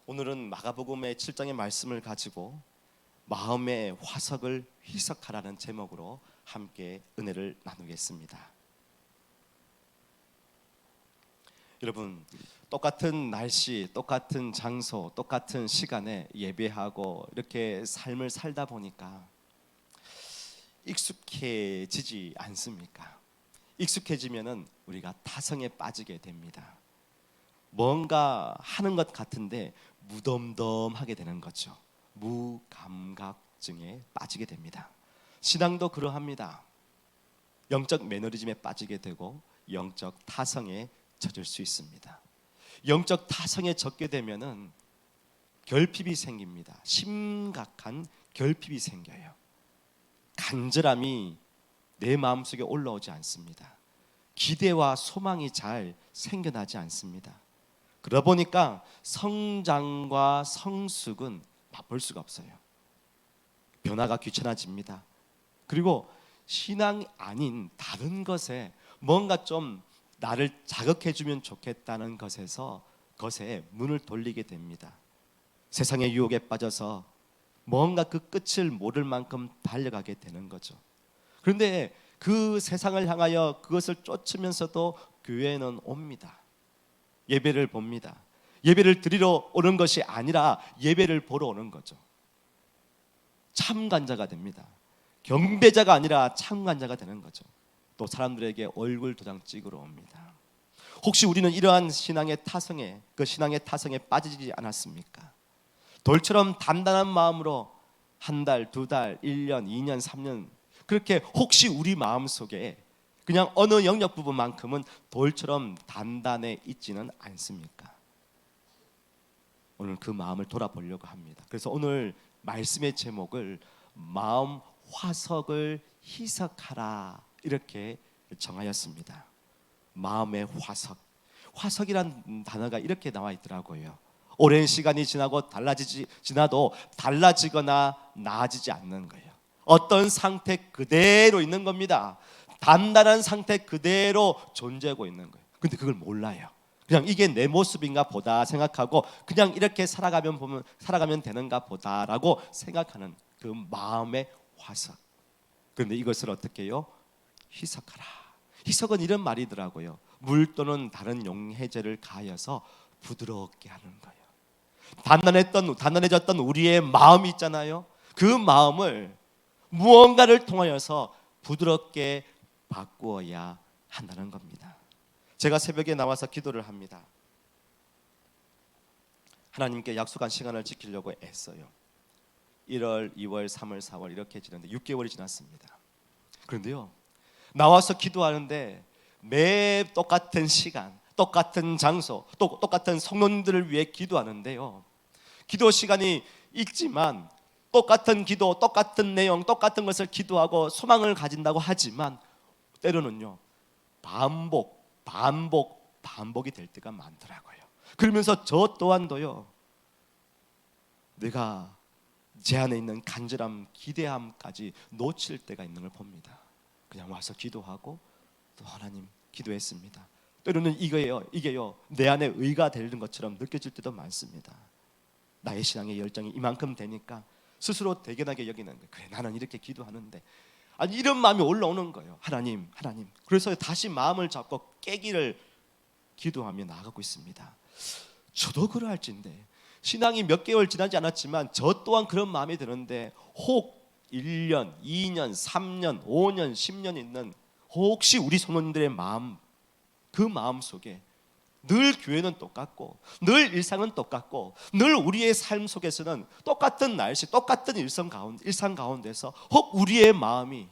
오늘은 마가복음의 7장의 말씀을 가지고 마음의 화석을 희석하라는 제목으로 함께 은혜를 나누겠습니다. 여러분, 똑같은 날씨, 똑같은 장소, 똑같은 시간에 예배하고 이렇게 삶을 살다 보니까 익숙해지지 않습니까? 익숙해지면은 우리가 타성에 빠지게 됩니다. 뭔가 하는 것 같은데 무덤덤하게 되는 거죠. 무감각증에 빠지게 됩니다. 신앙도 그러합니다. 영적 매너리즘에 빠지게 되고 영적 타성에 젖을 수 있습니다. 영적 타성에 젖게 되면은 결핍이 생깁니다. 심각한 결핍이 생겨요. 간절함이 내 마음속에 올라오지 않습니다. 기대와 소망이 잘 생겨나지 않습니다. 그러다 보니까 성장과 성숙은 맛볼 수가 없어요. 변화가 귀찮아집니다. 그리고 신앙이 아닌 다른 것에 뭔가 좀 나를 자극해주면 좋겠다는 것에 문을 돌리게 됩니다. 세상의 유혹에 빠져서 뭔가 그 끝을 모를 만큼 달려가게 되는 거죠. 그런데 그 세상을 향하여 그것을 쫓으면서도 교회에는 옵니다. 예배를 봅니다. 예배를 드리러 오는 것이 아니라 예배를 보러 오는 거죠. 참관자가 됩니다. 경배자가 아니라 참관자가 되는 거죠. 또 사람들에게 얼굴 도장 찍으러 옵니다. 혹시 우리는 이러한 신앙의 타성에 빠지지 않았습니까? 돌처럼 단단한 마음으로 한 달, 두 달, 1년, 2년, 3년 그렇게 혹시 우리 마음속에 그냥 어느 영역 부분만큼은 돌처럼 단단해 있지는 않습니까? 오늘 그 마음을 돌아보려고 합니다. 그래서 오늘 말씀의 제목을 마음 화석을 희석하라 이렇게 정하였습니다. 마음의 화석. 화석이란 단어가 이렇게 나와 있더라고요. 오랜 시간이 지나도 달라지거나 나아지지 않는 거예요. 어떤 상태 그대로 있는 겁니다. 단단한 상태 그대로 존재하고 있는 거예요. 근데 그걸 몰라요. 그냥 이게 내 모습인가 보다 생각하고 그냥 이렇게 살아가면 되는가 보다라고 생각하는 그 마음의 화석. 그런데 이것을 어떻게 해요? 희석하라. 희석은 이런 말이더라고요. 물 또는 다른 용해제를 가해서 부드럽게 하는 거예요. 단단해졌던 우리의 마음이 있잖아요. 그 마음을 무언가를 통하여서 부드럽게 바꾸어야 한다는 겁니다. 제가 새벽에 나와서 기도를 합니다. 하나님께 약속한 시간을 지키려고 애써요. 1월, 2월, 3월, 4월 이렇게 지났는데 6개월이 지났습니다. 그런데요, 나와서 기도하는데 매 똑같은 시간, 똑같은 장소, 또 똑같은 성도님들을 위해 기도하는데요, 기도 시간이 있지만 똑같은 기도, 똑같은 내용, 똑같은 것을 기도하고 소망을 가진다고 하지만 때로는요 반복이 될 때가 많더라고요. 그러면서 저 또한도요, 내가 제 안에 있는 간절함, 기대함까지 놓칠 때가 있는 걸 봅니다. 그냥 와서 기도하고 또 하나님 기도했습니다. 때로는 이게요 내 안에 의가 되는 것처럼 느껴질 때도 많습니다. 나의 신앙의 열정이 이만큼 되니까 스스로 대견하게 여기는 거예요. 그래, 나는 이렇게 기도하는데, 아니 이런 마음이 올라오는 거예요. 하나님. 그래서 다시 마음을 잡고 깨기를 기도하며 나아가고 있습니다. 저도 그러할진데 신앙이 몇 개월 지나지 않았지만 저 또한 그런 마음이 드는데, 혹 1년, 2년, 3년, 5년, 10년 있는 혹시 우리 성도님들의 마음, 그 마음 속에 늘 교회는 똑같고 늘 일상은 똑같고 늘 우리의 삶 속에서는 똑같은 날씨, 똑같은 일상 가운데서 혹 우리의 마음이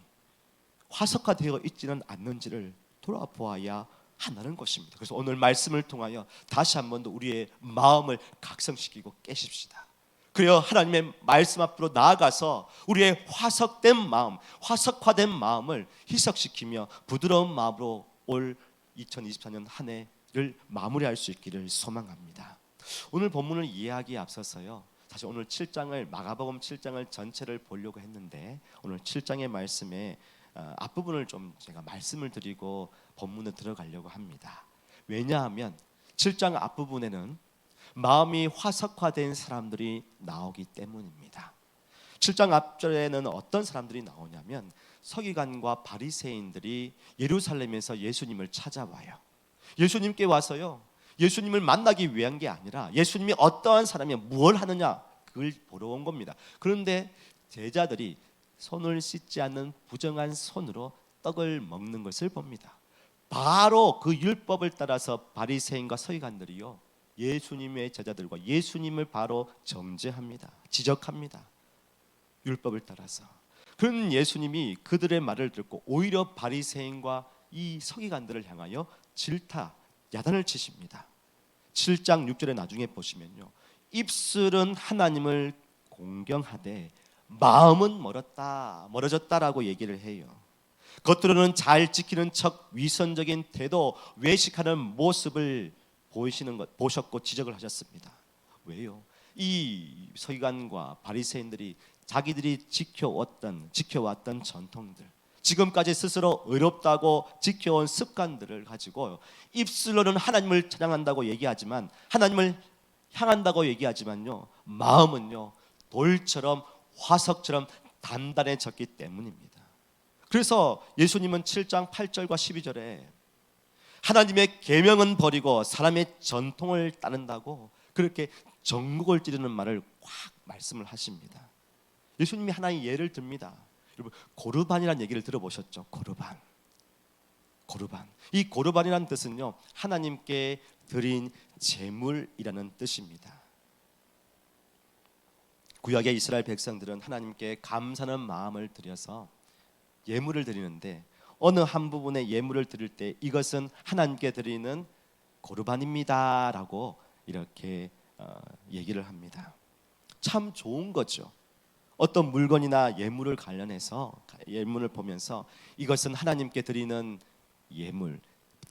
화석화되어 있지는 않는지를 돌아보아야 한다는 것입니다. 그래서 오늘 말씀을 통하여 다시 한 번 더 우리의 마음을 각성시키고 깨십시다. 그래야 하나님의 말씀 앞으로 나아가서 우리의 화석된 마음, 화석화된 마음을 희석시키며 부드러운 마음으로 올 2024년 한 해를 마무리할 수 있기를 소망합니다. 오늘 본문을 이해하기에 앞서서요, 사실 오늘 7장을 마가복음 7장을 전체를 보려고 했는데 오늘 7장의 말씀에 앞부분을 좀 제가 말씀을 드리고 본문에 들어가려고 합니다. 왜냐하면 7장 앞부분에는 마음이 화석화된 사람들이 나오기 때문입니다. 7장 앞절에는 어떤 사람들이 나오냐면 서기관과 바리새인들이 예루살렘에서 예수님을 찾아와요. 예수님께 와서요, 예수님을 만나기 위한 게 아니라 예수님이 어떠한 사람이 뭘 하느냐 그걸 보러 온 겁니다. 그런데 제자들이 손을 씻지 않는 부정한 손으로 떡을 먹는 것을 봅니다. 바로 그 율법을 따라서 바리새인과 서기관들이요, 예수님의 제자들과 예수님을 바로 정죄합니다. 지적합니다. 율법을 따라서. 그런 예수님이 그들의 말을 듣고 오히려 바리새인과 이 서기관들을 향하여 질타, 야단을 치십니다. 7장 6절에 나중에 보시면요, 입술은 하나님을 공경하되 마음은 멀어졌다라고 얘기를 해요. 겉으로는 잘 지키는 척 위선적인 태도, 외식하는 모습을 보셨고 지적을 하셨습니다. 왜요? 이 서기관과 바리새인들이 자기들이 지켜왔던 전통들, 지금까지 스스로 의롭다고 지켜온 습관들을 가지고 입술로는 하나님을 찬양한다고 얘기하지만, 하나님을 향한다고 얘기하지만요, 마음은요 돌처럼 화석처럼 단단해졌기 때문입니다. 그래서 예수님은 7장 8절과 12절에 하나님의 계명은 버리고 사람의 전통을 따른다고 그렇게 전국을 찌르는 말을 확 말씀을 하십니다. 예수님이 하나의 예를 듭니다. 여러분, 고르반이라는 얘기를 들어보셨죠? 고르반. 이 고르반이라는 뜻은요, 하나님께 드린 제물이라는 뜻입니다. 구약의 이스라엘 백성들은 하나님께 감사하는 마음을 들여서 예물을 드리는데, 어느 한 부분의 예물을 드릴 때 이것은 하나님께 드리는 고르반입니다 라고 이렇게 얘기를 합니다. 참 좋은 거죠. 어떤 물건이나 예물을 관련해서 예물을 보면서 이것은 하나님께 드리는 예물,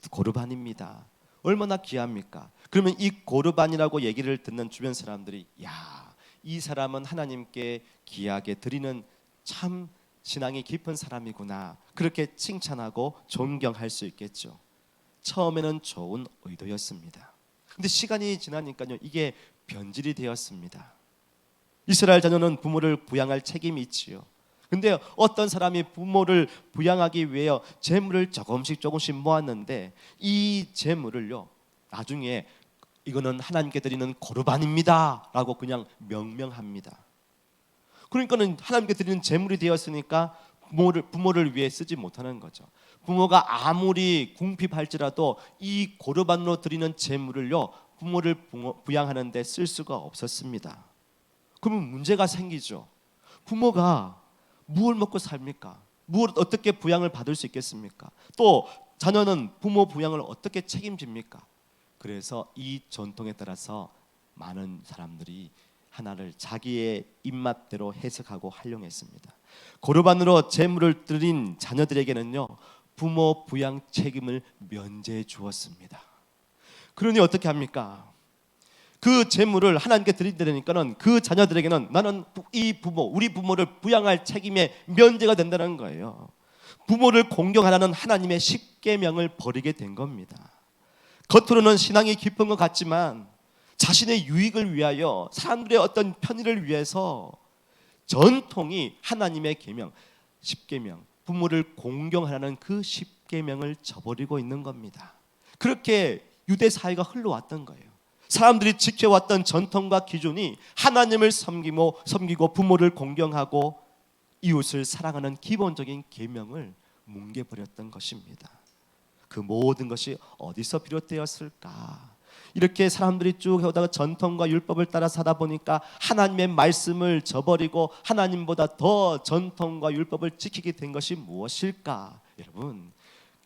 고르반입니다. 얼마나 귀합니까? 그러면 이 고르반이라고 얘기를 듣는 주변 사람들이, 야, 이 사람은 하나님께 귀하게 드리는 참 신앙이 깊은 사람이구나, 그렇게 칭찬하고 존경할 수 있겠죠. 처음에는 좋은 의도였습니다. 근데 시간이 지나니까요, 이게 변질이 되었습니다. 이스라엘 자녀는 부모를 부양할 책임이 있지요. 근데 어떤 사람이 부모를 부양하기 위해 재물을 조금씩 모았는데, 이 재물을요 나중에 이거는 하나님께 드리는 고르반입니다 라고 그냥 명명합니다. 그러니까는 하나님께 드리는 재물이 되었으니까 부모를 위해 쓰지 못하는 거죠. 부모가 아무리 궁핍할지라도 이 고르반으로 드리는 재물을요 부모를 부양하는 데 쓸 수가 없었습니다. 그러면 문제가 생기죠. 부모가 무엇을 먹고 삽니까? 무엇 어떻게 부양을 받을 수 있겠습니까? 또 자녀는 부모 부양을 어떻게 책임집니까? 그래서 이 전통에 따라서 많은 사람들이 하나를 자기의 입맛대로 해석하고 활용했습니다. 고르반으로 제물을 드린 자녀들에게는요 부모 부양 책임을 면제해 주었습니다. 그러니 어떻게 합니까? 그 재물을 하나님께 드린다니까는 그 자녀들에게는 나는 우리 부모를 부양할 책임에 면제가 된다는 거예요. 부모를 공경하라는 하나님의 십계명을 버리게 된 겁니다. 겉으로는 신앙이 깊은 것 같지만 자신의 유익을 위하여, 사람들의 어떤 편의를 위해서 전통이 하나님의 계명, 십계명, 부모를 공경하라는 그 십계명을 저버리고 있는 겁니다. 그렇게 유대 사회가 흘러왔던 거예요. 사람들이 지켜왔던 전통과 기준이 하나님을 섬기고 부모를 공경하고 이웃을 사랑하는 기본적인 계명을 뭉개버렸던 것입니다. 그 모든 것이 어디서 비롯되었을까? 이렇게 사람들이 쭉 해오다가 전통과 율법을 따라 사다 보니까 하나님의 말씀을 저버리고 하나님보다 더 전통과 율법을 지키게 된 것이 무엇일까? 여러분,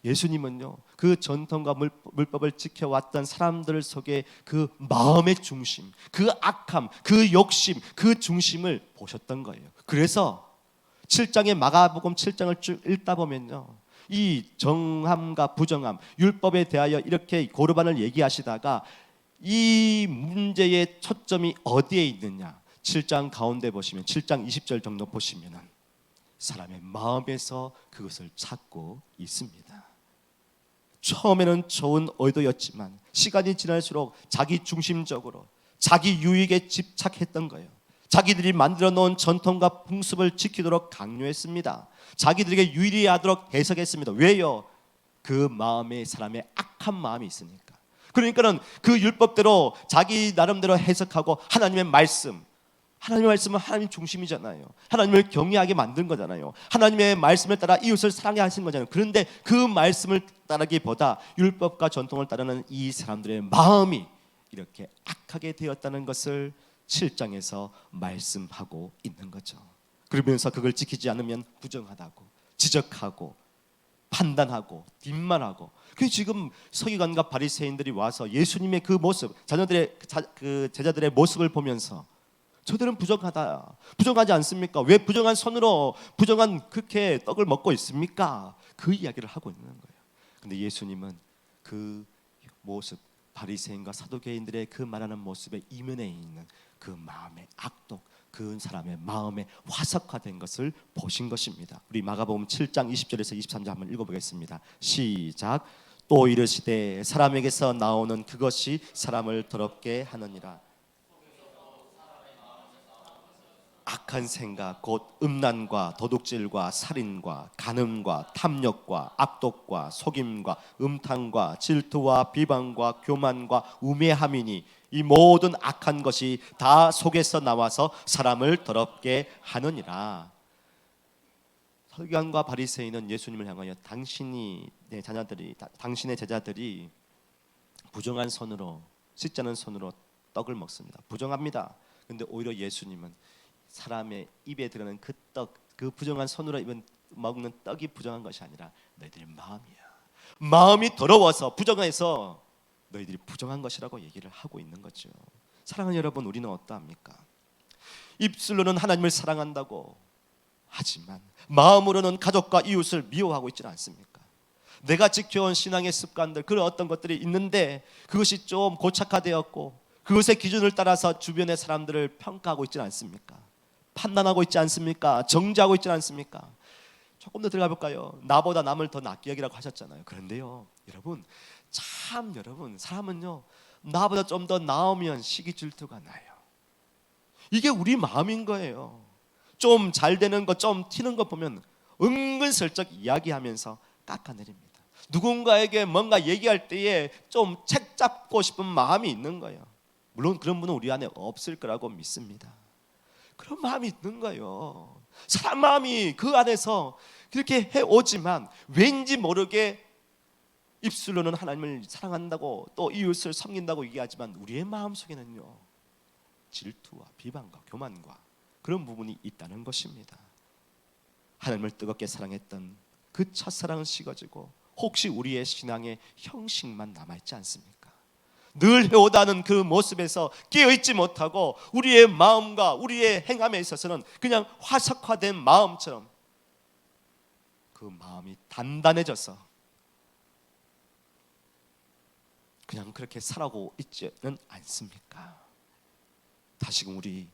예수님은요 그 전통과 물법을 지켜왔던 사람들 속에 그 마음의 중심, 그 악함, 그 욕심, 그 중심을 보셨던 거예요. 그래서 7장의 마가복음 7장을 쭉 읽다 보면요 이 정함과 부정함, 율법에 대하여 이렇게 고르반을 얘기하시다가 이 문제의 초점이 어디에 있느냐, 7장 가운데 보시면 7장 20절 정도 보시면 사람의 마음에서 그것을 찾고 있습니다. 처음에는 좋은 의도였지만 시간이 지날수록 자기 중심적으로 자기 유익에 집착했던 거예요. 자기들이 만들어 놓은 전통과 풍습을 지키도록 강요했습니다. 자기들에게 유리하도록 해석했습니다. 왜요? 그 마음에 사람의 악한 마음이 있으니까. 그러니까는 그 율법대로 자기 나름대로 해석하고 하나님의 말씀은 하나님 중심이잖아요. 하나님을 경외하게 만든 거잖아요. 하나님의 말씀을 따라 이웃을 사랑해 하신 거잖아요. 그런데 그 말씀을 따르기보다 율법과 전통을 따르는 이 사람들의 마음이 이렇게 악하게 되었다는 것을 7장에서 말씀하고 있는 거죠. 그러면서 그걸 지키지 않으면 부정하다고 지적하고 판단하고 뒷말하고. 그 지금 서기관과 바리새인들이 와서 예수님의 그 모습, 그 제자들의 모습을 보면서 저들은 부정하다, 부정하지 않습니까? 왜 부정한 손으로 부정한 그렇게 떡을 먹고 있습니까? 그 이야기를 하고 있는 거예요. 근데 예수님은 그 모습, 바리새인과 사두개인들의 그 말하는 모습의 이면에 있는 그 마음의 악독, 그 사람의 마음에 화석화된 것을 보신 것입니다. 우리 마가복음 7장 20절에서 23절 한번 읽어보겠습니다. 시작. 또 이르시되 사람에게서 나오는 그것이 사람을 더럽게 하느니라. 악한 생각 곧 음란과 도둑질과 살인과 간음과 탐욕과 악독과 속임과 음탕과 질투와 비방과 교만과 우매함이니 이 모든 악한 것이 다 속에서 나와서 사람을 더럽게 하느니라. 서기관과 바리새인은 예수님을 향하여 당신의 제자들이 부정한 손으로, 씻지 않은 손으로 떡을 먹습니다. 부정합니다. 그런데 오히려 예수님은 사람의 입에 들어가는 그 떡, 그 부정한 손으로 먹는 떡이 부정한 것이 아니라 너희들의 마음이야. 마음이 더러워서 부정해서 너희들이 부정한 것이라고 얘기를 하고 있는 거죠. 사랑하는 여러분, 우리는 어떠합니까? 입술로는 하나님을 사랑한다고 하지만 마음으로는 가족과 이웃을 미워하고 있지는 않습니까? 내가 지켜온 신앙의 습관들, 그런 어떤 것들이 있는데 그것이 좀 고착화되었고 그것의 기준을 따라서 주변의 사람들을 평가하고 있지는 않습니까? 판단하고 있지 않습니까? 정죄하고 있지 않습니까? 조금 더 들어가 볼까요? 나보다 남을 더 낫게 여기라고 하셨잖아요. 그런데요, 여러분, 사람은요, 나보다 좀 더 나으면 시기 질투가 나요. 이게 우리 마음인 거예요. 좀 잘 되는 거, 좀 튀는 거 보면 은근슬쩍 이야기하면서 깎아내립니다. 누군가에게 뭔가 얘기할 때에 좀 책 잡고 싶은 마음이 있는 거예요. 물론 그런 분은 우리 안에 없을 거라고 믿습니다. 그런 마음이 있는 거예요. 사람 마음이 그 안에서 그렇게 해오지만 왠지 모르게 입술로는 하나님을 사랑한다고 또 이웃을 섬긴다고 얘기하지만 우리의 마음속에는요, 질투와 비방과 교만과 그런 부분이 있다는 것입니다. 하나님을 뜨겁게 사랑했던 그 첫사랑은 식어지고 혹시 우리의 신앙의 형식만 남아있지 않습니까? 늘 해오다는 그 모습에서 깨어있지 못하고 우리의 마음과 우리의 행함에 있어서는 그냥 화석화된 마음처럼 그 마음이 단단해져서 그냥 그렇게 살아가고 있지는 않습니까? 다시금 우리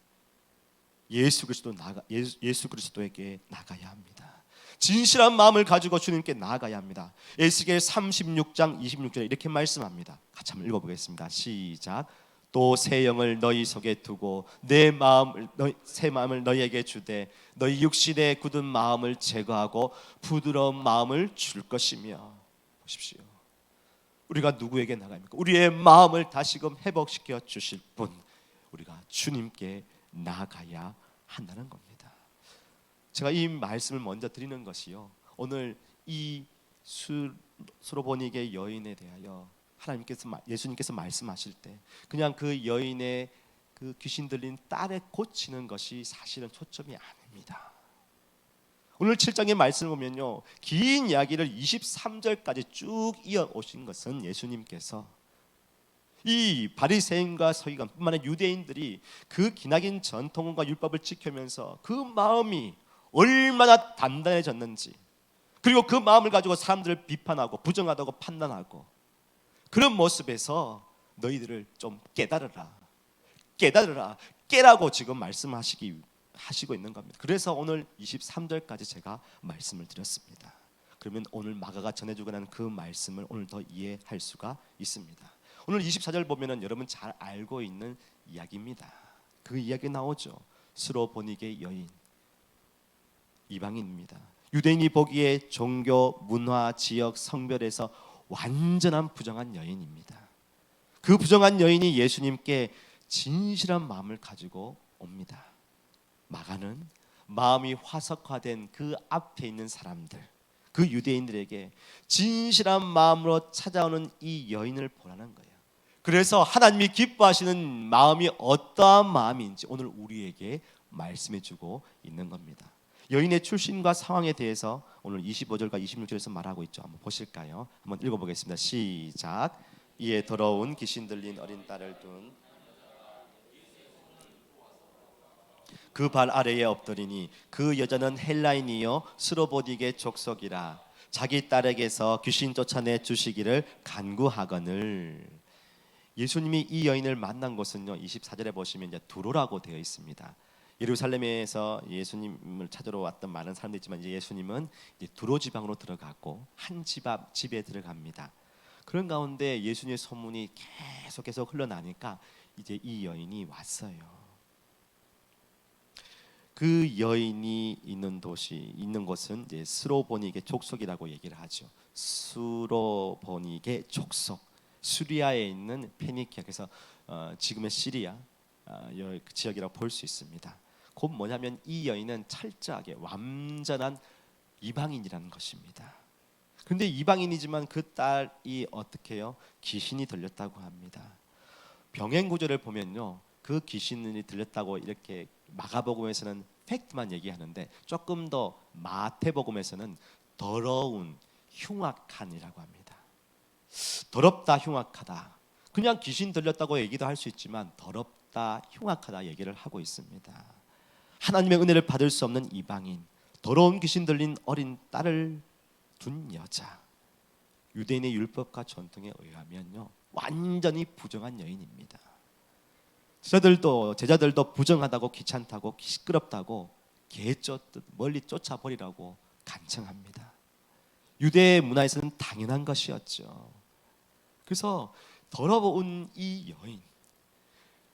예수 그리스도에게 나가야 합니다. 진실한 마음을 가지고 주님께 나아가야 합니다. 에스겔 36장 26절에 이렇게 말씀합니다. 같이 한번 읽어보겠습니다. 시작. 또 새 영을 너희 속에 두고 새 마음을 너희에게 주되 너희 육신의 굳은 마음을 제거하고 부드러운 마음을 줄 것이며. 보십시오. 우리가 누구에게 나갑니까? 우리의 마음을 다시금 회복시켜 주실 분, 우리가 주님께 나아가야 한다는 겁니다. 제가 이 말씀을 먼저 드리는 것이요, 오늘 이 수로보니게 여인에 대하여 예수님께서 말씀하실 때 그냥 그 여인의 그 귀신 들린 딸에 고치는 것이 사실은 초점이 아닙니다. 오늘 7장의 말씀을 보면요, 긴 이야기를 23절까지 쭉 이어오신 것은 예수님께서 이 바리새인과 서기관뿐만 아니라 유대인들이 그 기나긴 전통과 율법을 지키면서 그 마음이 얼마나 단단해졌는지, 그리고 그 마음을 가지고 사람들을 비판하고 부정하다고 판단하고, 그런 모습에서 너희들을 좀 깨달으라, 깨라고 지금 하시고 있는 겁니다. 그래서 오늘 23절까지 제가 말씀을 드렸습니다. 그러면 오늘 마가가 전해주고 나는 그 말씀을 오늘 더 이해할 수가 있습니다. 오늘 24절 보면은 여러분 잘 알고 있는 이야기입니다. 그 이야기 나오죠. 스로보니게 여인, 이방인입니다. 유대인이 보기에 종교, 문화, 지역, 성별에서 완전한 부정한 여인입니다. 그 부정한 여인이 예수님께 진실한 마음을 가지고 옵니다. 마가는 마음이 화석화된 그 앞에 있는 사람들, 그 유대인들에게 진실한 마음으로 찾아오는 이 여인을 보라는 거예요. 그래서 하나님이 기뻐하시는 마음이 어떠한 마음인지 오늘 우리에게 말씀해주고 있는 겁니다. 여인의 출신과 상황에 대해서 오늘 25절과 26절에서 말하고 있죠. 한번 보실까요? 한번 읽어보겠습니다. 시작. 이에 더러운 귀신 들린 어린 딸을 둔 그 발 아래에 엎드리니 그 여자는 헬라인이요 스로보닉의 족속이라 자기 딸에게서 귀신 쫓아내 주시기를 간구하거늘. 예수님이 이 여인을 만난 곳은요 24절에 보시면 이제 두로라고 되어 있습니다. 예루살렘에서 예수님을 찾으러 왔던 많은 사람들이 있지만 이제 예수님은 이제 두로 지방으로 들어가고 한 집 앞 집에 들어갑니다. 그런 가운데 예수님의 소문이 계속 흘러나니까 이제 이 여인이 왔어요. 그 여인이 있는 곳은 이제 스로보닉의 족속이라고 얘기를 하죠. 스로보닉의 족속, 수리아에 있는 페니키아, 그래서 지금의 시리아 그 지역이라고 볼 수 있습니다. 곧 뭐냐면 이 여인은 철저하게 완전한 이방인이라는 것입니다. 그런데 이방인이지만 그 딸이 어떻게 해요? 귀신이 들렸다고 합니다. 병행 구조를 보면요, 그 귀신이 들렸다고 이렇게 마가복음에서는 팩트만 얘기하는데 조금 더 마태복음에서는 더러운, 흉악한이라고 합니다. 더럽다, 흉악하다. 그냥 귀신 들렸다고 얘기도 할 수 있지만 더럽다, 흉악하다 얘기를 하고 있습니다. 하나님의 은혜를 받을 수 없는 이방인, 더러운 귀신 들린 어린 딸을 둔 여자, 유대인의 율법과 전통에 의하면요 완전히 부정한 여인입니다. 제자들도 부정하다고, 귀찮다고, 시끄럽다고 개쫓듯 멀리 쫓아버리라고 간청합니다. 유대 문화에서는 당연한 것이었죠. 그래서 더러운 이 여인,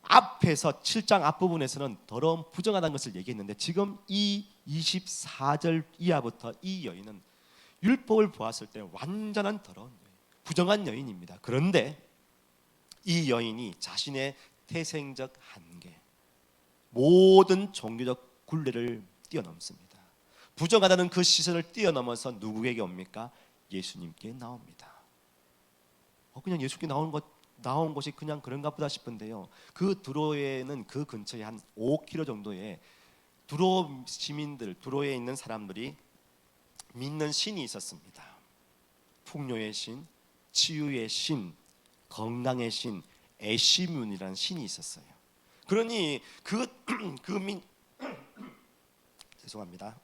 앞에서 7장 앞부분에서는 더러운 부정하다는 것을 얘기했는데 지금 이 24절 이하부터 이 여인은 율법을 보았을 때 완전한 더러운 여인, 부정한 여인입니다. 그런데 이 여인이 자신의 태생적 한계, 모든 종교적 굴레를 뛰어넘습니다. 부정하다는 그 시선을 뛰어넘어서 누구에게 옵니까? 예수님께 나옵니다. 그냥 예수님께 나온 곳이 그냥 그런가 보다 싶은데요, 그 두로에는 그 근처에 한 5km 정도의 두로 시민들, 두로에 있는 사람들이 믿는 신이 있었습니다. 풍요의 신, 치유의 신, 건강의 신, 에시문이라는 신이 있었어요. 그러니 죄송합니다.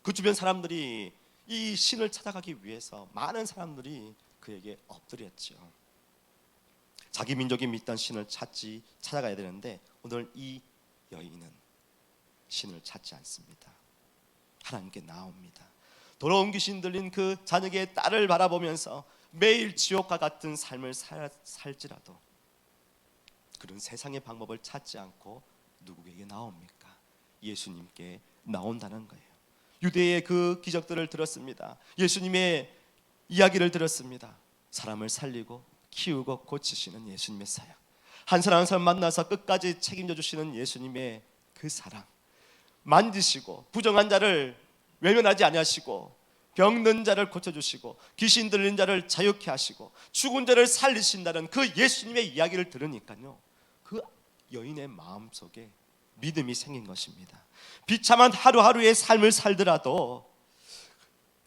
그 주변 사람들이 이 신을 찾아가기 위해서 많은 사람들이 그에게 엎드렸죠. 자기 민족이 믿던 신을 찾아가야 되는데 오늘 이 여인은 신을 찾지 않습니다. 하나님께 나옵니다. 더러운 귀신 들린 그 자녀의 딸을 바라보면서 매일 지옥과 같은 삶을 살지라도 그런 세상의 방법을 찾지 않고 누구에게 나옵니까? 예수님께 나온다는 거예요. 유대의 그 기적들을 들었습니다. 예수님의 이야기를 들었습니다. 사람을 살리고 키우고 고치시는 예수님의 사역, 한 사람 한 사람 만나서 끝까지 책임져 주시는 예수님의 그 사랑, 만지시고 부정한 자를 외면하지 아니하시고 병든 자를 고쳐주시고 귀신 들린 자를 자유케 하시고 죽은 자를 살리신다는 그 예수님의 이야기를 들으니까요, 그 여인의 마음속에 믿음이 생긴 것입니다. 비참한 하루하루의 삶을 살더라도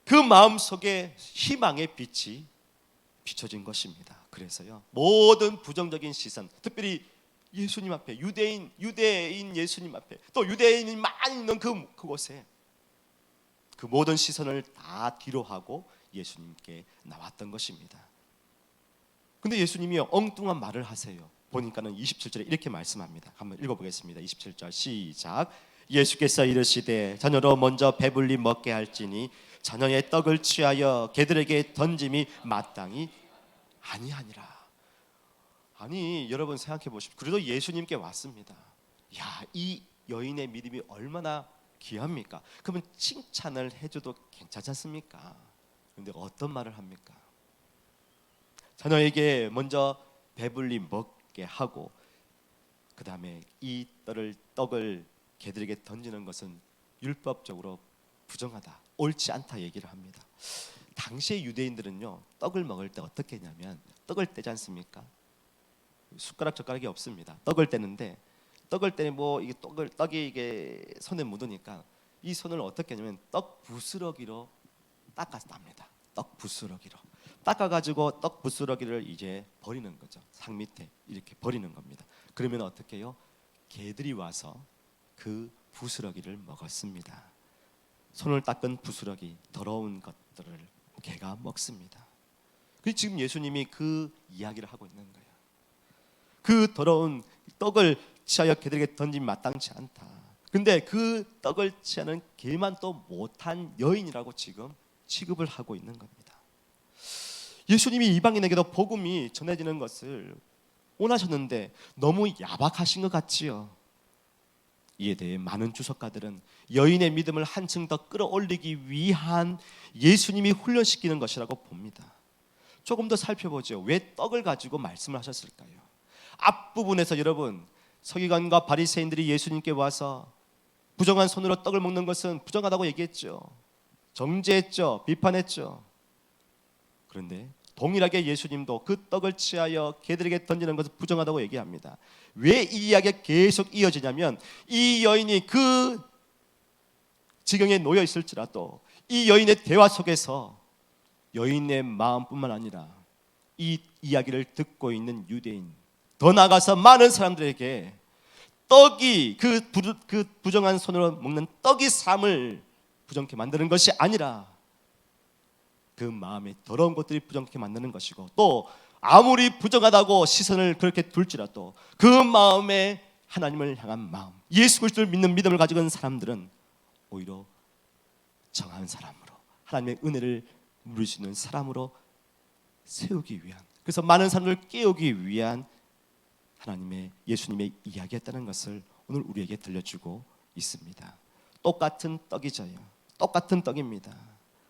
그 마음속에 희망의 빛이 비춰진 것입니다. 그래서요, 모든 부정적인 시선, 특별히 예수님 앞에, 유대인 예수님 앞에, 또 유대인이 많이 있는 그곳에 그 모든 시선을 다 뒤로 하고 예수님께 나왔던 것입니다. 근데 예수님이 엉뚱한 말을 하세요. 보니까는 27절에 이렇게 말씀합니다. 한번 읽어보겠습니다. 27절 시작. 예수께서 이르시되 자녀로 먼저 배불리 먹게 할지니 자녀의 떡을 취하여 개들에게 던짐이 마땅히. 아니하니라. 아니 여러분 생각해 보십시오. 그래도 예수님께 왔습니다. 야, 이 여인의 믿음이 얼마나 귀합니까? 그러면 칭찬을 해줘도 괜찮지 않습니까? 그런데 어떤 말을 합니까? 자녀에게 먼저 배불리 먹게 하고 그 다음에 이 떡을 개들에게 던지는 것은 율법적으로 부정하다, 옳지 않다 얘기를 합니다. 당시의 유대인들은요, 떡을 먹을 때 어떻게 했냐면 떡을 떼지 않습니까? 숟가락 젓가락이 없습니다. 떡을 떼는데 떡을 때는 뭐 이게 떡이 이게 손에 묻으니까 이 손을 어떻게 하냐면 떡 부스러기로 닦아서 납니다. 떡 부스러기로 닦아가지고 떡 부스러기를 이제 버리는 거죠. 상 밑에 이렇게 버리는 겁니다. 그러면 어떻게 해요? 개들이 와서 그 부스러기를 먹었습니다. 손을 닦은 부스러기, 더러운 것들을 개가 먹습니다. 그래서 지금 예수님이 그 이야기를 하고 있는 거예요. 그 더러운 떡을 취하여 개들에게 던짐이 마땅치 않다. 근데 그 떡을 취하는 개만 또 못한 여인이라고 지금 취급을 하고 있는 겁니다. 예수님이 이방인에게도 복음이 전해지는 것을 원하셨는데 너무 야박하신 것 같지요. 이에 대해 많은 주석가들은 여인의 믿음을 한층 더 끌어올리기 위한 예수님이 훈련시키는 것이라고 봅니다. 조금 더 살펴보죠. 왜 떡을 가지고 말씀을 하셨을까요? 앞부분에서 여러분, 서기관과 바리새인들이 예수님께 와서 부정한 손으로 떡을 먹는 것은 부정하다고 얘기했죠. 정죄했죠. 비판했죠. 그런데 동일하게 예수님도 그 떡을 취하여 개들에게 던지는 것은 부정하다고 얘기합니다. 왜 이 이야기가 계속 이어지냐면 이 여인이 그 지경에 놓여 있을지라도 이 여인의 대화 속에서 여인의 마음뿐만 아니라 이 이야기를 듣고 있는 유대인, 더 나아가서 많은 사람들에게 떡이 그 부정한 손으로 먹는 떡이 삶을 부정케 만드는 것이 아니라 그 마음에 더러운 것들이 부정케 만드는 것이고, 또 아무리 부정하다고 시선을 그렇게 둘지라도 그 마음에 하나님을 향한 마음, 예수 그리스도를 믿는 믿음을 가지고 있는 사람들은 오히려 정한 사람으로, 하나님의 은혜를 누릴 수 있는 사람으로 세우기 위한, 그래서 많은 사람들을 깨우기 위한 하나님의, 예수님의 이야기였다는 것을 오늘 우리에게 들려주고 있습니다. 똑같은 떡이죠요. 똑같은 떡입니다.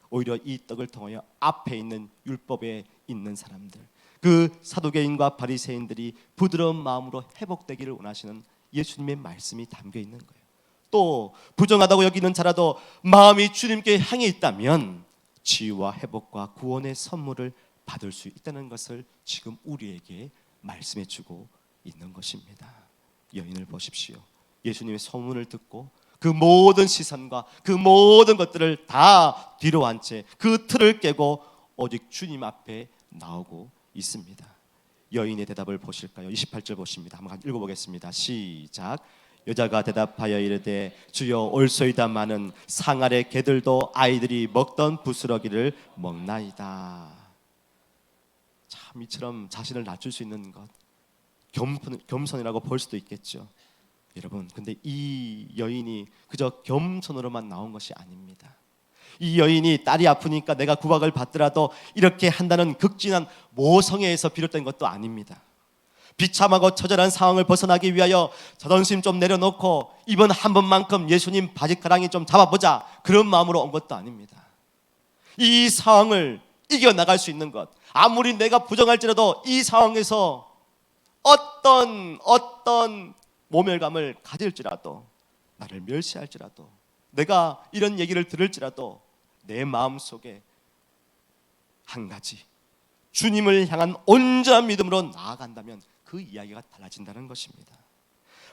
오히려 이 떡을 통하여 앞에 있는 율법에 있는 사람들, 그 사두개인과 바리새인들이 부드러운 마음으로 회복되기를 원하시는 예수님의 말씀이 담겨 있는 거예요. 또 부정하다고 여기는 자라도 마음이 주님께 향해 있다면 치유와 회복과 구원의 선물을 받을 수 있다는 것을 지금 우리에게 말씀해 주고 있는 것입니다. 여인을 보십시오. 예수님의 소문을 듣고 그 모든 시선과 그 모든 것들을 다 뒤로 한 채 그 틀을 깨고 오직 주님 앞에 나오고 있습니다. 여인의 대답을 보실까요? 28절 보십니다. 한번 읽어보겠습니다. 시작. 여자가 대답하여 이르되 주여 올소이다마는 상 아래 개들도 아이들이 먹던 부스러기를 먹나이다. 참 이처럼 자신을 낮출 수 있는 것, 겸손이라고 볼 수도 있겠죠. 여러분, 근데 이 여인이 그저 겸손으로만 나온 것이 아닙니다. 이 여인이 딸이 아프니까 내가 구박을 받더라도 이렇게 한다는 극진한 모성애에서 비롯된 것도 아닙니다. 비참하고 처절한 상황을 벗어나기 위하여 자존심 좀 내려놓고 이번 한 번만큼 예수님 바지가랑이 좀 잡아보자, 그런 마음으로 온 것도 아닙니다. 이 상황을 이겨나갈 수 있는 것, 아무리 내가 부정할지라도 이 상황에서 어떤 모멸감을 가질지라도, 나를 멸시할지라도, 내가 이런 얘기를 들을지라도 내 마음속에 한 가지, 주님을 향한 온전한 믿음으로 나아간다면 그 이야기가 달라진다는 것입니다.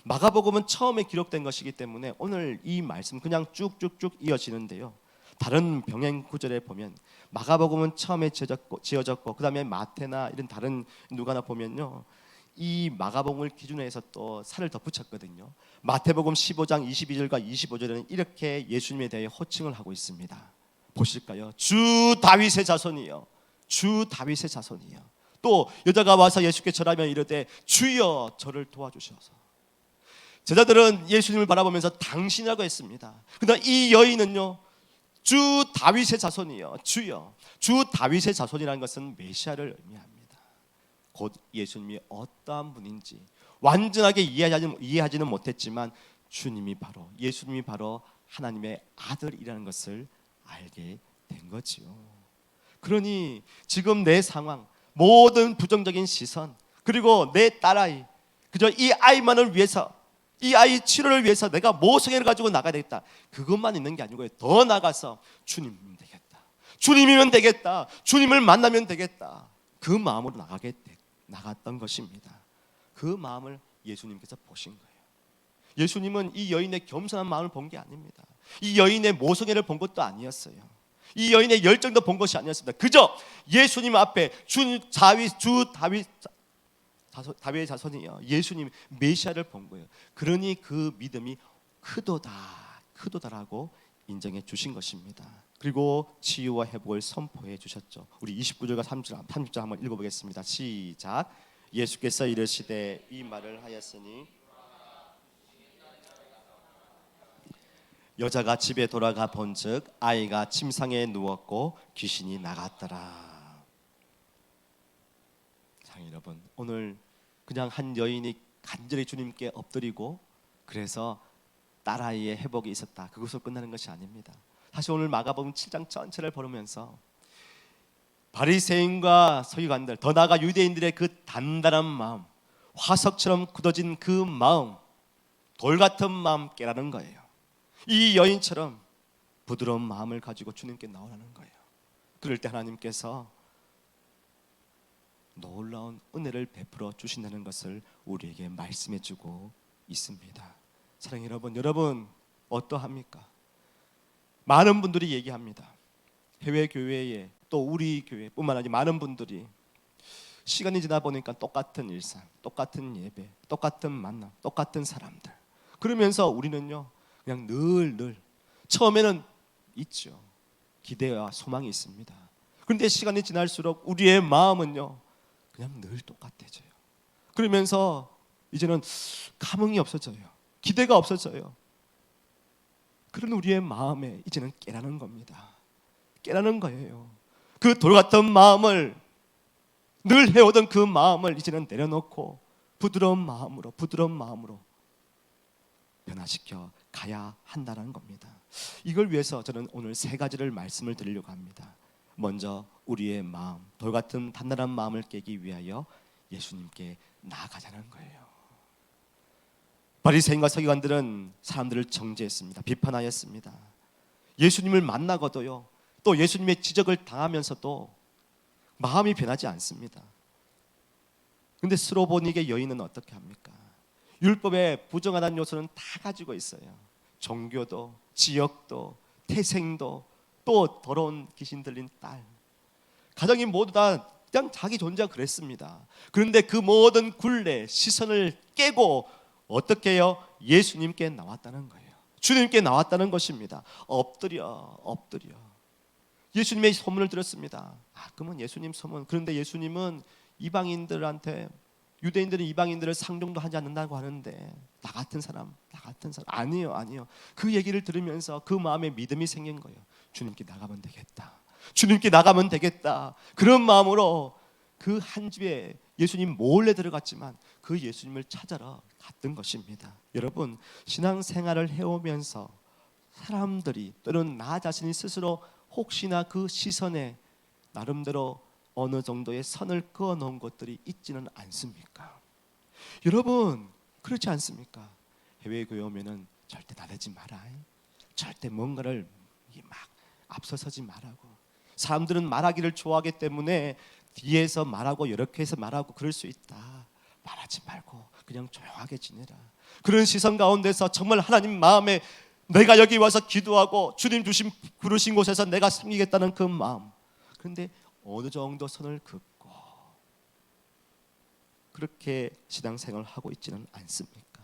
마가복음은 처음에 기록된 것이기 때문에 오늘 이 말씀 그냥 쭉쭉쭉 이어지는데요, 다른 병행 구절에 보면 마가복음은 처음에 지어졌고 그 다음에 마태나 이런 다른 누가나 보면요, 이 마가복음을 기준으로 해서 또 살을 덧붙였거든요. 마태복음 15장 22절과 25절에는 이렇게 예수님에 대해 호칭을 하고 있습니다. 보실까요? 주 다윗의 자손이요, 주 다윗의 자손이요. 또 여자가 와서 예수께 절하며 이르되 주여 저를 도와주셔서. 제자들은 예수님을 바라보면서 당신이라고 했습니다. 그러나 이 여인은요, 주 다윗의 자손이요, 주여. 주 다윗의 자손이라는 것은 메시아를 의미합니다. 곧 예수님이 어떠한 분인지 완전하게 이해하지는 못했지만 예수님이 바로 하나님의 아들이라는 것을 알게 된 거지요. 그러니 지금 내 상황, 모든 부정적인 시선, 그리고 내 딸아이, 그저 이 아이만을 위해서, 이 아이 치료를 위해서 내가 모성애를 가지고 나가야 되겠다, 그것만 있는 게 아니고요. 더 나가서 주님이면 되겠다, 주님이면 되겠다, 주님을 만나면 되겠다, 그 마음으로 나갔던 것입니다. 그 마음을 예수님께서 보신 거예요. 예수님은 이 여인의 겸손한 마음을 본 게 아닙니다. 이 여인의 모성애를 본 것도 아니었어요. 이 여인의 열정도 본 것이 아니었습니다. 그저 예수님 앞에 다윗의 자손이요, 예수님 메시아를 본 거예요. 그러니 그 믿음이 크도다라고 인정해 주신 것입니다. 그리고 치유와 회복을 선포해 주셨죠. 우리 29절과 30절 한번 읽어보겠습니다. 시작. 예수께서 이르시되 이 말을 하였으니 여자가 집에 돌아가 본즉 아이가 침상에 누웠고 귀신이 나갔더라. 사랑하는 여러분, 오늘 그냥 한 여인이 간절히 주님께 엎드리고 그래서 딸아이의 회복이 있었다, 그것으로 끝나는 것이 아닙니다. 사실 오늘 마가복음 7장 전체를 보면서 바리새인과 서기관들, 더 나아가 유대인들의 그 단단한 마음, 화석처럼 굳어진 그 마음, 돌 같은 마음 깨라는 거예요. 이 여인처럼 부드러운 마음을 가지고 주님께 나오라는 거예요. 그럴 때 하나님께서 놀라운 은혜를 베풀어 주신다는 것을 우리에게 말씀해 주고 있습니다. 사랑하는 여러분 어떠합니까? 많은 분들이 얘기합니다. 해외 교회에, 또 우리 교회뿐만 아니라 많은 분들이 시간이 지나 보니까 똑같은 일상, 똑같은 예배, 똑같은 만남, 똑같은 사람들, 그러면서 우리는요 그냥 늘 처음에는 있죠, 기대와 소망이 있습니다. 그런데 시간이 지날수록 우리의 마음은요 그냥 늘 똑같아져요. 그러면서 이제는 감흥이 없어져요, 기대가 없어져요. 그런 우리의 마음에 이제는 깨라는 겁니다. 깨라는 거예요. 그 돌같은 마음을, 늘 해오던 그 마음을 이제는 내려놓고 부드러운 마음으로 변화시켜 가야 한다는 겁니다. 이걸 위해서 저는 오늘 세 가지를 말씀을 드리려고 합니다. 먼저 우리의 마음, 돌같은 단단한 마음을 깨기 위하여 예수님께 나아가자는 거예요. 바리새인과 서기관들은 사람들을 정죄했습니다. 비판하였습니다. 예수님을 만나고도요, 또 예수님의 지적을 당하면서도 마음이 변하지 않습니다. 그런데 스로보닉의 여인은 어떻게 합니까? 율법에 부정하다는 요소는 다 가지고 있어요. 종교도, 지역도, 태생도, 또 더러운 귀신 들린 딸, 가정이 모두 다 그냥 자기 존재가 그랬습니다. 그런데 그 모든 굴레, 시선을 깨고 어떻게 해요? 예수님께 나왔다는 거예요. 주님께 나왔다는 것입니다. 엎드려. 예수님의 소문을 들었습니다. 그러면 예수님 소문. 그런데 예수님은 이방인들한테, 유대인들은 이방인들을 상종도 하지 않는다고 하는데 나 같은 사람 아니요. 그 얘기를 들으면서 그 마음에 믿음이 생긴 거예요. 주님께 나가면 되겠다. 그런 마음으로 그 한 집에 예수님 몰래 들어갔지만 그 예수님을 찾아러 갔던 것입니다. 여러분, 신앙생활을 해오면서 사람들이, 또는 나 자신이 스스로 혹시나 그 시선에 나름대로 어느 정도의 선을 그어 놓은 것들이 있지는 않습니까? 여러분, 그렇지 않습니까? 해외 교회 오면은 절대 나대지 마라, 절대 뭔가를 막 앞서서지 말라고. 사람들은 말하기를 좋아하기 때문에 뒤에서 말하고 이렇게 해서 말하고 그럴 수 있다. 말하지 말고 그냥 조용하게 지내라. 그런 시선 가운데서 정말 하나님 마음에 내가 여기 와서 기도하고 주님 부르신 곳에서 내가 섬기겠다는 그 마음, 그런데 어느 정도 선을 긋고 그렇게 신앙생활을 하고 있지는 않습니까?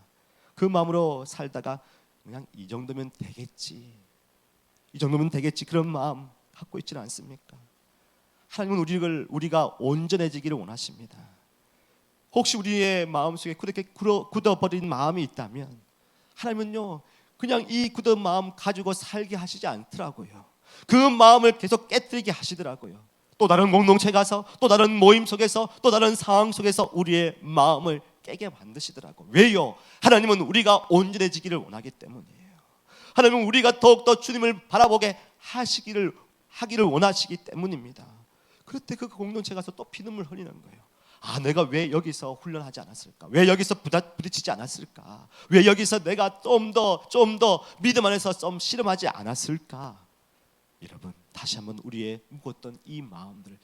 그 마음으로 살다가 그냥 이 정도면 되겠지 그런 마음 갖고 있지는 않습니까? 하나님은 우리가 온전해지기를 원하십니다. 혹시 우리의 마음속에 그렇게 굳어버린 마음이 있다면 하나님은요 그냥 이 굳은 마음 가지고 살게 하시지 않더라고요. 그 마음을 계속 깨뜨리게 하시더라고요. 또 다른 공동체 가서 또 다른 모임 속에서 또 다른 상황 속에서 우리의 마음을 깨게 만드시더라고. 왜요? 하나님은 우리가 온전해지기를 원하기 때문이에요. 하나님은 우리가 더욱더 주님을 바라보게 하기를 원하시기 때문입니다. 그럴 때 그 공동체 가서 또 피눈물 흘리는 거예요. 아, 내가 왜 여기서 훈련하지 않았을까? 왜 여기서 부딪히지 않았을까? 왜 여기서 내가 좀 더 믿음 안에서 좀 실험하지 않았을까? 여러분, 다시 한번 우리의 묵었던 이 마음들을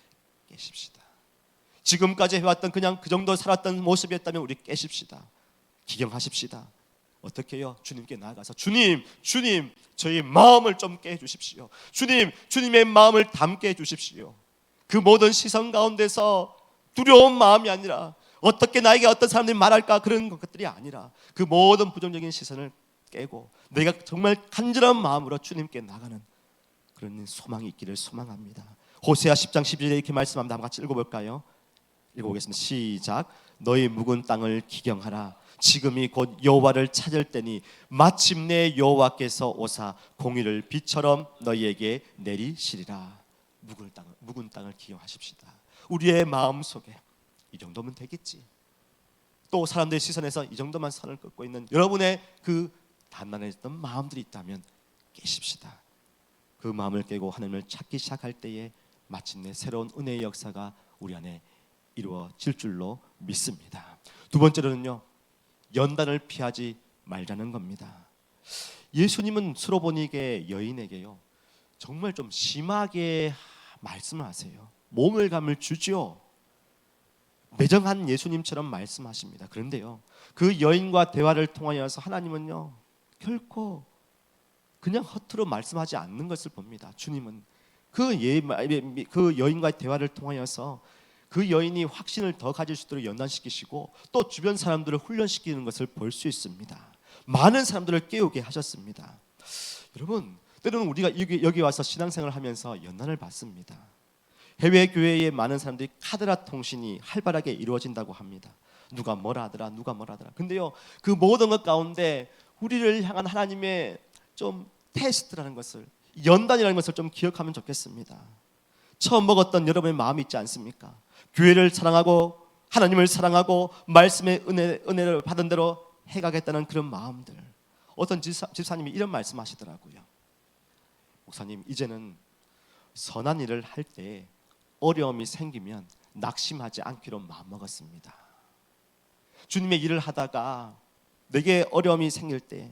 깨십시다. 지금까지 해왔던 그냥 그 정도 살았던 모습이었다면 우리 깨십시다. 기경하십시다. 어떻게 해요? 주님께 나아가서 주님 저희 마음을 좀 깨주십시오. 주님의 마음을 담게 해주십시오. 그 모든 시선 가운데서 두려운 마음이 아니라 어떻게 나에게 어떤 사람들이 말할까 그런 것들이 아니라 그 모든 부정적인 시선을 깨고 내가 정말 간절한 마음으로 주님께 나가는 그런 소망이 있기를 소망합니다. 호세아 10장 11절에 이렇게 말씀합니다. 한번 같이 읽어볼까요? 읽어보겠습니다. 시작. 너희 묵은 땅을 기경하라. 지금이 곧 여호와를 찾을 때니 마침내 여호와께서 오사 공의를 비처럼 너희에게 내리시리라. 묵은 땅을 기경하십시다. 우리의 마음 속에 이 정도면 되겠지. 또 사람들의 시선에서 이 정도만 선을 긋고 있는 여러분의 그 단단해졌던 마음들이 있다면 깨십시다. 그 마음을 깨고 하나님을 찾기 시작할 때에 마침내 새로운 은혜의 역사가 우리 안에 이루어질 줄로 믿습니다. 두 번째로는요, 연단을 피하지 말자는 겁니다. 예수님은 수로보니게 여인에게요 정말 좀 심하게 말씀을 하세요. 모멸감을 주죠. 매정한 예수님처럼 말씀하십니다. 그런데요, 그 여인과 대화를 통하여서 하나님은요 결코 그냥 허투루 말씀하지 않는 것을 봅니다. 주님은 그 여인과의 대화를 통하여서 그 여인이 확신을 더 가질 수 있도록 연단시키시고 또 주변 사람들을 훈련시키는 것을 볼 수 있습니다. 많은 사람들을 깨우게 하셨습니다. 여러분, 때로는 우리가 여기 와서 신앙생활을 하면서 연단을 받습니다. 해외 교회에 많은 사람들이 카드라 통신이 활발하게 이루어진다고 합니다. 누가 뭐라 하더라. 근데요, 그 모든 것 가운데 우리를 향한 하나님의 좀 테스트라는 것을, 연단이라는 것을 좀 기억하면 좋겠습니다. 처음 먹었던 여러분의 마음이 있지 않습니까? 교회를 사랑하고 하나님을 사랑하고 말씀의 은혜를 받은 대로 해가겠다는 그런 마음들. 어떤 집사님이 이런 말씀하시더라고요. 목사님, 이제는 선한 일을 할 때 어려움이 생기면 낙심하지 않기로 마음먹었습니다. 주님의 일을 하다가 내게 어려움이 생길 때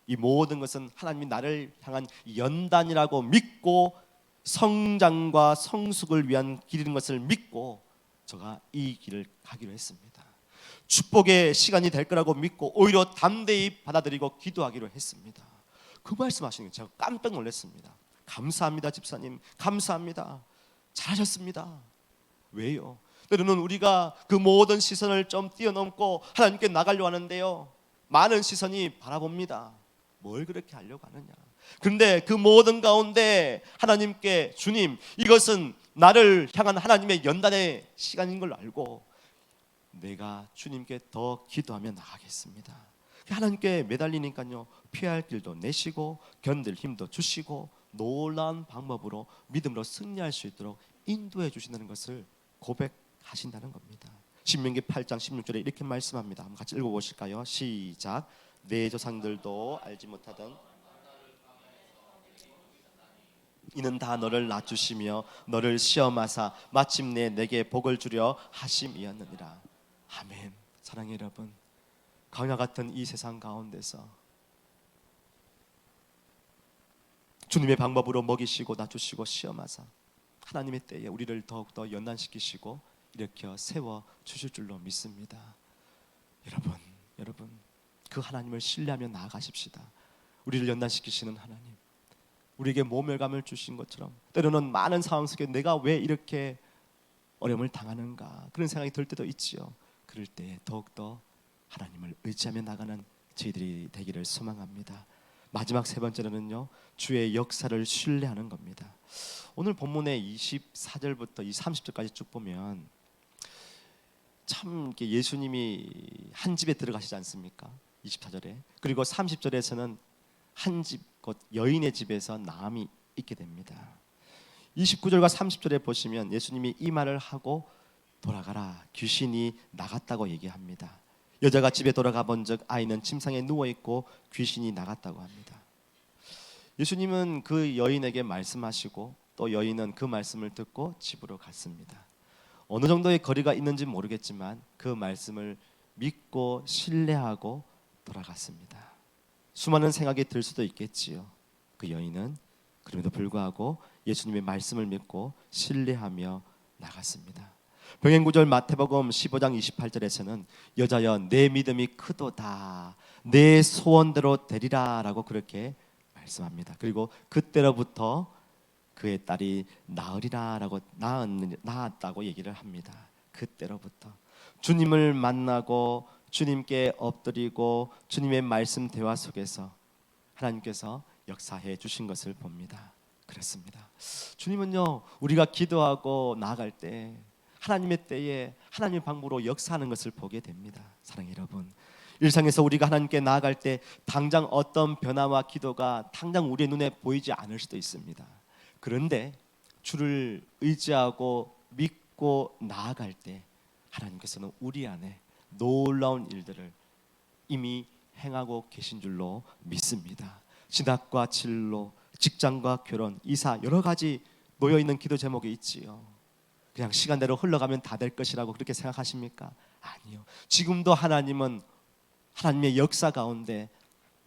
이 모든 것은 하나님이 나를 향한 연단이라고 믿고 성장과 성숙을 위한 길인 것을 믿고 제가 이 길을 가기로 했습니다. 축복의 시간이 될 거라고 믿고 오히려 담대히 받아들이고 기도하기로 했습니다. 그 말씀하시는 게 제가 깜짝 놀랐습니다. 감사합니다, 집사님. 감사합니다. 잘하셨습니다. 왜요? 때로는 우리가 그 모든 시선을 좀 뛰어넘고 하나님께 나가려고 하는데요, 많은 시선이 바라봅니다. 뭘 그렇게 하려고 하느냐. 그런데 그 모든 가운데 하나님께, 주님, 이것은 나를 향한 하나님의 연단의 시간인 걸 알고 내가 주님께 더 기도하며 나가겠습니다. 하나님께 매달리니까요, 피할 길도 내시고 견딜 힘도 주시고 놀라운 방법으로 믿음으로 승리할 수 있도록 인도해 주신다는 것을 고백하신다는 겁니다. 신명기 8장 16절에 이렇게 말씀합니다. 한번 같이 읽어보실까요? 시작. 내 조상들도 알지 못하던 이는 다 너를 낮추시며 너를 시험하사 마침내 내게 복을 주려 하심이었느니라. 아멘. 사랑해 여러분, 강야 같은 이 세상 가운데서 주님의 방법으로 먹이시고 낮추시고 시험하사 하나님의 때에 우리를 더욱더 연단시키시고 일으켜 세워 주실 줄로 믿습니다. 여러분 그 하나님을 신뢰하며 나아가십시다. 우리를 연단시키시는 하나님, 우리에게 모멸감을 주신 것처럼 때로는 많은 상황 속에 내가 왜 이렇게 어려움을 당하는가 그런 생각이 들 때도 있지요. 그럴 때 더욱더 하나님을 의지하며 나가는 저희들이 되기를 소망합니다. 마지막 세 번째로는요, 주의 역사를 신뢰하는 겁니다. 오늘 본문의 24절부터 30절까지 쭉 보면 참 예수님이 한 집에 들어가시지 않습니까? 24절에. 그리고 30절에서는 한 집, 곧 여인의 집에서 나음이 있게 됩니다. 29절과 30절에 보시면 예수님이 이 말을 하고 돌아가라, 귀신이 나갔다고 얘기합니다. 여자가 집에 돌아가 본 적 아이는 침상에 누워있고 귀신이 나갔다고 합니다. 예수님은 그 여인에게 말씀하시고 또 여인은 그 말씀을 듣고 집으로 갔습니다. 어느 정도의 거리가 있는지 모르겠지만 그 말씀을 믿고 신뢰하고 돌아갔습니다. 수많은 생각이 들 수도 있겠지요. 그 여인은 그럼에도 불구하고 예수님의 말씀을 믿고 신뢰하며 나갔습니다. 병행구절 마태복음 15장 28절에서는 여자여 내 믿음이 크도다, 내 소원대로 되리라 라고 그렇게 말씀합니다. 그리고 그때로부터 그의 딸이 나으리라 라고 나았다고 얘기를 합니다. 그때로부터 주님을 만나고 주님께 엎드리고 주님의 말씀 대화 속에서 하나님께서 역사해 주신 것을 봅니다. 그렇습니다. 주님은요, 우리가 기도하고 나아갈 때 하나님의 때에 하나님의 방법으로 역사하는 것을 보게 됩니다. 사랑하는 여러분, 일상에서 우리가 하나님께 나아갈 때 당장 어떤 변화와 기도가 당장 우리의 눈에 보이지 않을 수도 있습니다. 그런데 주를 의지하고 믿고 나아갈 때 하나님께서는 우리 안에 놀라운 일들을 이미 행하고 계신 줄로 믿습니다. 신학과 진로, 직장과 결혼, 이사 여러 가지 놓여있는 기도 제목이 있지요. 그냥 시간대로 흘러가면 다 될 것이라고 그렇게 생각하십니까? 아니요. 지금도 하나님은 하나님의 역사 가운데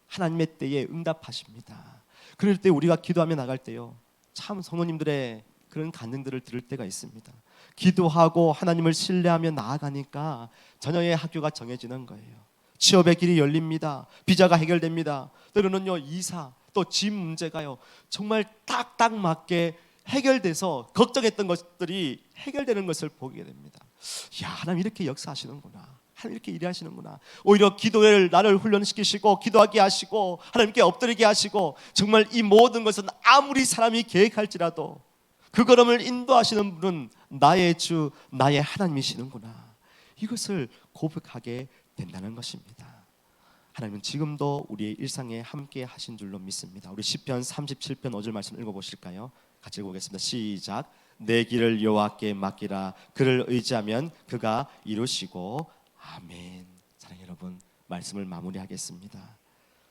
하나님의 때에 응답하십니다. 그럴 때 우리가 기도하며 나갈 때요, 참 성도님들의 그런 간증들을 들을 때가 있습니다. 기도하고 하나님을 신뢰하며 나아가니까 자녀의 학교가 정해지는 거예요. 취업의 길이 열립니다. 비자가 해결됩니다. 때로는요, 이사 또 집 문제가요 정말 딱딱 맞게 해결돼서 걱정했던 것들이 해결되는 것을 보게 됩니다. 야, 하나님 이렇게 역사하시는구나, 하나님 이렇게 일하시는구나. 오히려 기도를 나를 훈련시키시고 기도하게 하시고 하나님께 엎드리게 하시고, 정말 이 모든 것은 아무리 사람이 계획할지라도 그 걸음을 인도하시는 분은 나의 주, 나의 하나님이시는구나, 이것을 고백하게 된다는 것입니다. 하나님은 지금도 우리의 일상에 함께 하신 줄로 믿습니다. 우리 시편 37편 5절 말씀 읽어보실까요? 같이 읽어보겠습니다. 시작. 내 길을 여호와께 맡기라, 그를 의지하면 그가 이루시고. 아멘. 사랑하는 여러분, 말씀을 마무리하겠습니다.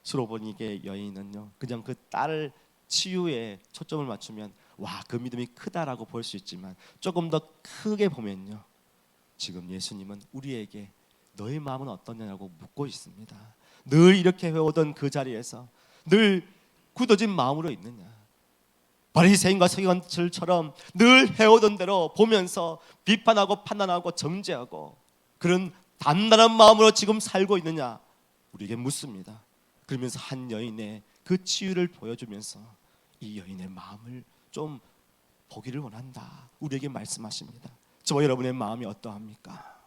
수로보니게 여인은요, 그냥 그 딸 치유에 초점을 맞추면 와, 그 믿음이 크다라고 볼 수 있지만 조금 더 크게 보면요, 지금 예수님은 우리에게 너의 마음은 어떠냐고 묻고 있습니다. 늘 이렇게 해오던 그 자리에서 늘 굳어진 마음으로 있느냐, 바리새인과 서기관들처럼 늘 해오던 대로 보면서 비판하고 판단하고 정죄하고 그런 단단한 마음으로 지금 살고 있느냐, 우리에게 묻습니다. 그러면서 한 여인의 그 치유를 보여주면서 이 여인의 마음을 좀 보기를 원한다, 우리에게 말씀하십니다. 저와 여러분의 마음이 어떠합니까?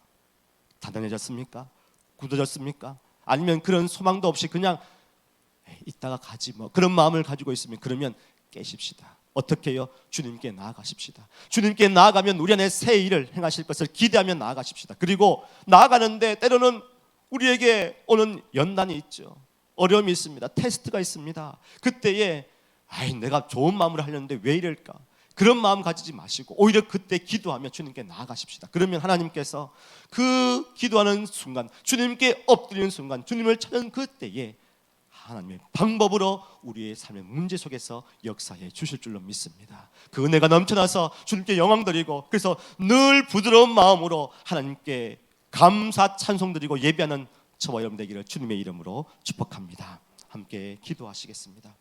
단단해졌습니까? 굳어졌습니까? 아니면 그런 소망도 없이 그냥 이따가 가지 뭐, 그런 마음을 가지고 있으면 그러면 깨십시다. 어떻게 해요? 주님께 나아가십시다. 주님께 나아가면 우리 안에 새 일을 행하실 것을 기대하며 나아가십시다. 그리고 나아가는데 때로는 우리에게 오는 연단이 있죠. 어려움이 있습니다. 테스트가 있습니다. 그때에 내가 좋은 마음으로 하려는데 왜 이럴까, 그런 마음 가지지 마시고 오히려 그때 기도하며 주님께 나아가십시다. 그러면 하나님께서 그 기도하는 순간, 주님께 엎드리는 순간, 주님을 찾는 그때에 하나님의 방법으로 우리의 삶의 문제 속에서 역사해 주실 줄로 믿습니다. 그 은혜가 넘쳐나서 주님께 영광 드리고, 그래서 늘 부드러운 마음으로 하나님께 감사 찬송 드리고 예배하는 저와 여러분 되기를 주님의 이름으로 축복합니다. 함께 기도하시겠습니다.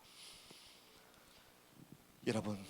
여러분,